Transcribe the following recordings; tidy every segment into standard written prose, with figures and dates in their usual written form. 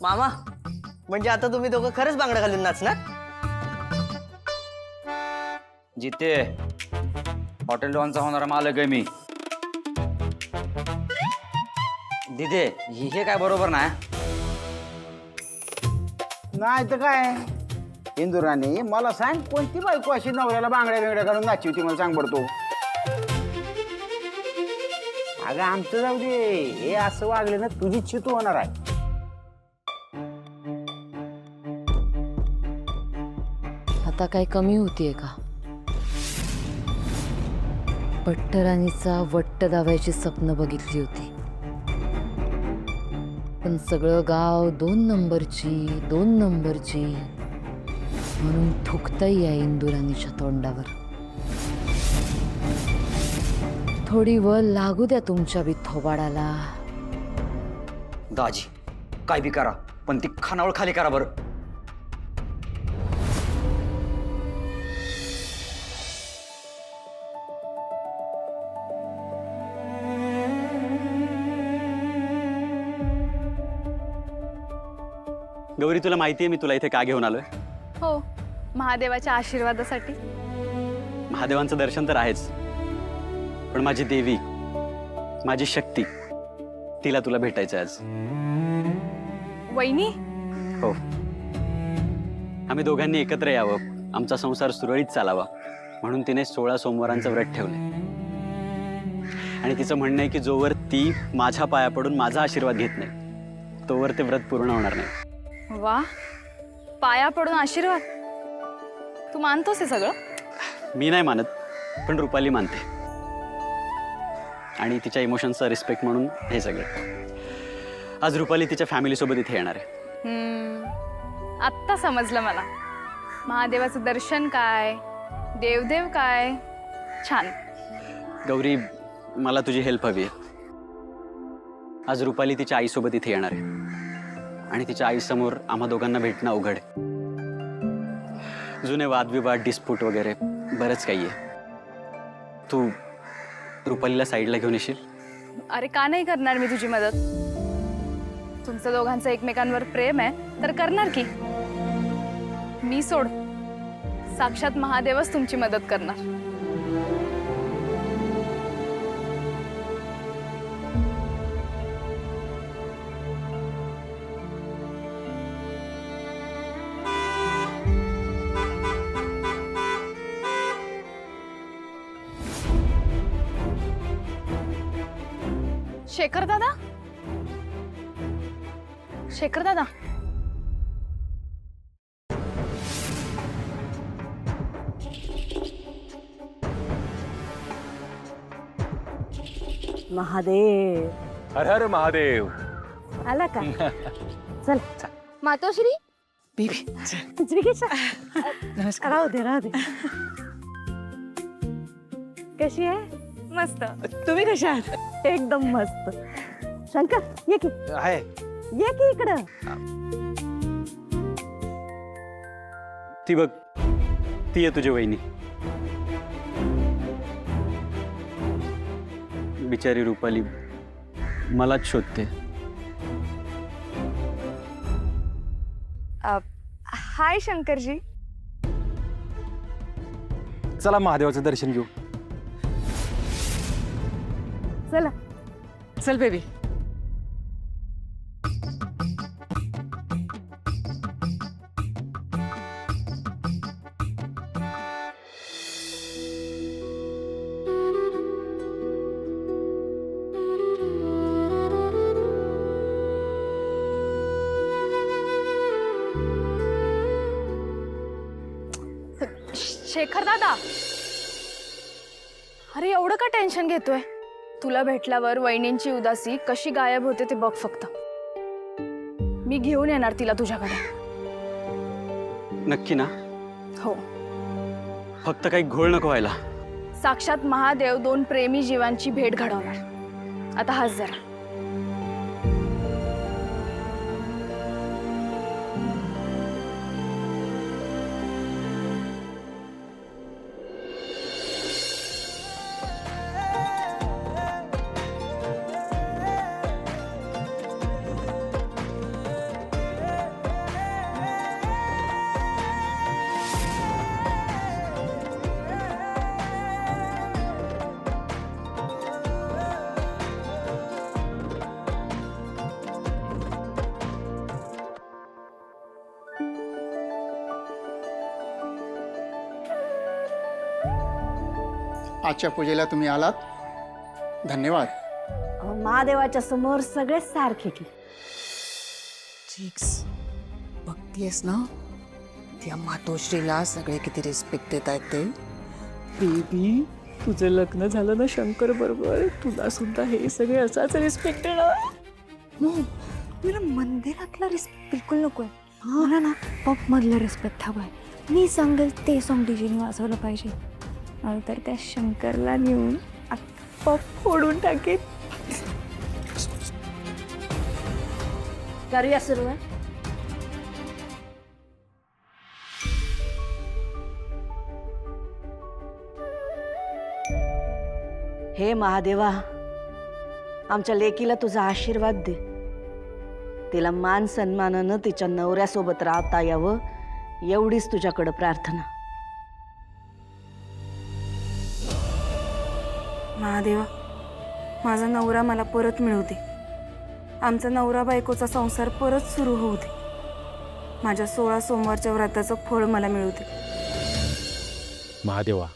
मामा म्हणजे आता तुम्ही दोघं खरंच बांगड्या घालून नाचणार? जिते हॉटेल डॉनचा होणारा मालक आहे मी. दिदे हे काय बरोबर नाही. नाही तर काय इंदुराने मला सांग, कोणती बायको अशी नवऱ्याला बांगड्या बिंगड्या घालून नाचवती मला सांग पडतो. अगं आमचं जाऊ दे, हे असं वागले ना तुझी चितू होणार आहे. आता काय कमी होतीये का? पट्टराणीचा वट्ट दाव्याची स्वप्न बघितली होती, पण सगळं गाव 2 नंबरची म्हणून थुकताही आहे इंदुराणीच्या तोंडावर. थोडी वर लागू द्या तुमच्या बी थोबाडाला. दाजी काय बी करा पण ती खानावळ खाली करा बरं. गौरी, तुला माहिती आहे मी तुला इथे का घेऊन आलोय? हो, महादेवाच्या आशीर्वादासाठी. महादेवांचं दर्शन तर आहेच, पण माझी देवी, माझी शक्ती, तिला तुला भेटायचं आज. वहिनी, हो, आम्ही दोघांनी एकत्र यावं, आमचा संसार सुरळीत चालावा म्हणून तिने 16 सोमवारांचं व्रत ठेवलंय. आणि तिचं म्हणणं आहे की जोवर ती माझ्या पाया पडून माझा आशीर्वाद घेत नाही तोवर ते व्रत पूर्ण होणार नाही. वा, पाया पडून आशीर्वाद. तू मानतोस हे सगळं? मी नाही मानत, पण रुपाली मानते, आणि तिच्या इमोशन्सचा रिस्पेक्ट म्हणून हे सगळं. आज रुपाली तिच्या फॅमिलीसोबत इथे येणार आहे. आत्ता समजलं मला. महादेवाचं दर्शन काय, देवदेव काय. छान. गौरी, मला तुझी हेल्प हवी आहे. आज रुपाली तिच्या आईसोबत इथे येणार आहे आणि तिच्या आईसमोर आम्हा दोघांना भेटणं अवघड आहे. जुने वादविवाद, डिस्प्यूट वगैरे बरंच काही आहे. तू रुपालीला साईडला घेऊन येशील? अरे का नाही करणार मी तुझी मदत. तुमचं दोघांचं एकमेकांवर प्रेम आहे तर करणार की. मी सोड, साक्षात महादेवच तुमची मदत करणार. शेखर दादा, शेखर दादा, महादेव. हर हर महादेव. आला का? चल मातोश्री. तुझी कशा? नमस्कार. राहू दे. कशी आहे? मस्त. तुम्ही कशा आहात? एकदम मस्त. शंकर, ये की. आहे ये की इकडं. ती बघ, ती आहे तुझी वहिनी. बिचारी रुपाली मलाच शोधते. हाय शंकरजी. चला महादेवाचं दर्शन घेऊ. चला. चल बेबी. शेखर दादा, अरे एवढं का टेन्शन घेतोय? तुला भेटल्यावर वहिनींची उदासी कशी गायब होते ते बघ फक्त. मी घेऊन येणार तिला तुझ्याकडे. नक्की ना? हो. फक्त काही घोळ नको व्हायला. साक्षात महादेव 2 प्रेमी जीवांची भेट घडवणार. आता हस जरा. आजच्या पूजेला तुम्ही आलात. धन्यवाद. महादेवाच्या समोर सगळे सारखे की. चिक्स बघतीयस ना त्या मातोश्रीला सगळे किती रिस्पेक्ट देत आहेत ते. बेबी तुझं लग्न झालं ना शंकर बरोबर, तुला सुद्धा हे सगळे असाच रिस्पेक्ट देणार. मला मंदिरातला रिस्पेक्ट बिलकुल नको आहे. मला ना पॉप मधलं रिस्पेक्ट हवं आहे. मी सांगेल ते सॉन्ग डीजेने वाजवलं पाहिजे, तर त्या शंकरला नेऊन पॉप फोडून टाकेल. करूया सुरुवात. हे महादेवा, आमच्या लेकीला तुझा आशीर्वाद दे. तिला मान सन्मानानं तिच्या नवऱ्यासोबत राहता यावं एवढीच तुझ्याकडं प्रार्थना. महादेवा, माझा नवरा मला परत मिळू दे. आमचा नवरा बायकोचा संसार परत सुरू होऊ दे. माझ्या 16 सोमवारच्या व्रताचं फळ मला मिळू दे. महादेवा,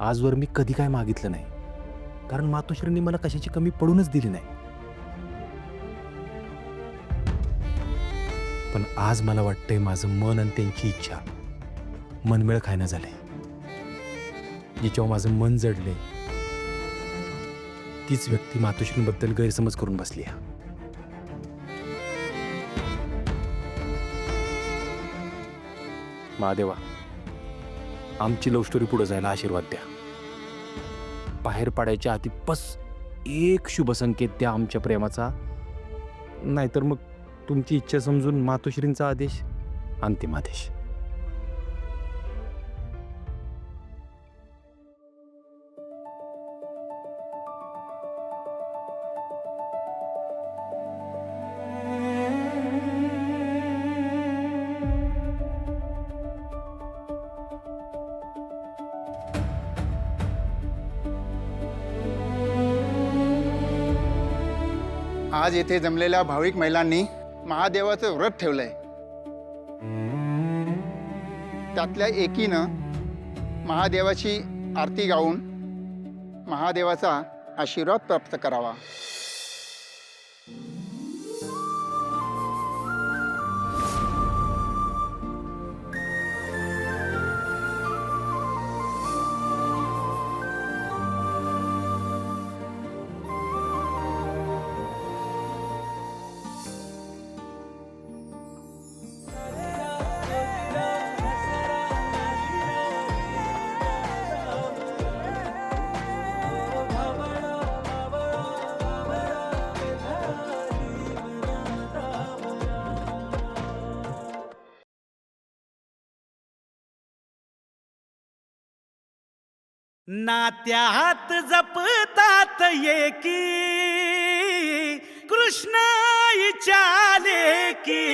आजवर मी कधी काय मागितलं नाही, कारण मातोश्रींनी मला कशाची कमी पडूनच दिली नाही. पण आज मला वाटतंय माझं मन आणि त्यांची इच्छा मनमेळ खायनं झालंय. जिच्यावर माझं मन जडलंय तीच व्यक्ती मातोश्रींबद्दल गैरसमज करून बसली आहे. महादेवा, आमची लव्ह स्टोरी पुढे जायला आशीर्वाद द्या. बाहेर पडायच्या आधी बस एक शुभ संकेत द्या आमच्या प्रेमाचा, नाहीतर मग तुमची इच्छा समजून मातोश्रींचा आदेश अंतिम आदेश. आज येथे जमलेल्या भाविक महिलांनी महादेवाचं व्रत ठेवलंय. त्यातल्या एकीनं महादेवाची आरती गाऊन महादेवाचा आशीर्वाद प्राप्त करावा. नात्यात जपतात एकी कृष्ण इचाले की